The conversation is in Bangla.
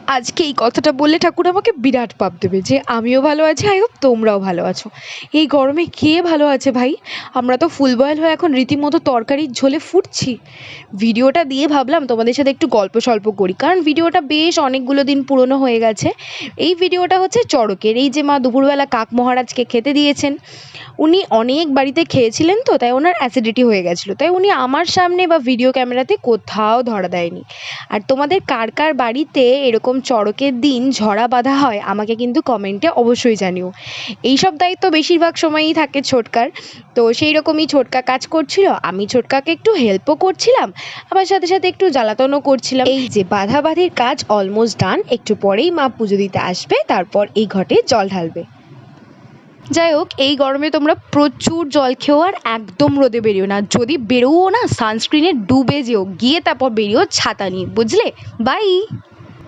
আজকে এই কথাটা বললে ঠাকুর আমাকে বিরাট পাপ দেবে যে আমিও ভালো আছি, আই হোপ তোমরাও ভালো আছো। এই গরমে কে ভালো আছে ভাই? আমরা তো ফুল বয়েল হয়ে এখন রীতিমতো তরকারির ঝোলে ফুটছি। ভিডিওটা দিয়ে ভাবলাম তোমাদের সাথে একটু গল্প সল্প করি, কারণ ভিডিওটা বেশ অনেকগুলো দিন পুরনো হয়ে গেছে। এই ভিডিওটা হচ্ছে চড়কের, এই যে মা দুপুরবেলা কাক মহারাজকে খেতে দিয়েছেন। উনি অনেক বাড়িতে খেয়েছিলেন, তো তাই ওনার অ্যাসিডিটি হয়ে গেছিলো, তাই উনি আমার সামনে বা ভিডিও ক্যামেরাতে কোথাও ধরা দেয়নি। আর তোমাদের কার কার বাড়িতে এরকম চড়কের দিন ঝরা বাঁধা হয় আমাকে কিন্তু কমেন্টে অবশ্যই জানিও। এইসব দায়িত্ব বেশিরভাগ সময়ই থাকে ছোটকার। তো সেই রকমই ছোটকা কাজ করছিল, আমি ছোটকাকে একটু হেল্পও করছিলাম, আবার সাথে সাথে একটু জ্বালাতনও করছিলাম। এই যে বাঁধাবাঁধির কাজ অলমোস্ট ডান, একটু পরেই মা পুজো দিতে আসবে, তারপর এই ঘটে জল ঢালবে। যাই হোক, এই গরমে তোমরা প্রচুর জল খেও আর একদম রোদে বেরিও না, যদি বেরোও না সানস্ক্রিনে ডুবে যেও, গিয়ে তারপর বেরিও ছাতা নিয়ে, বুঝলে? বাই।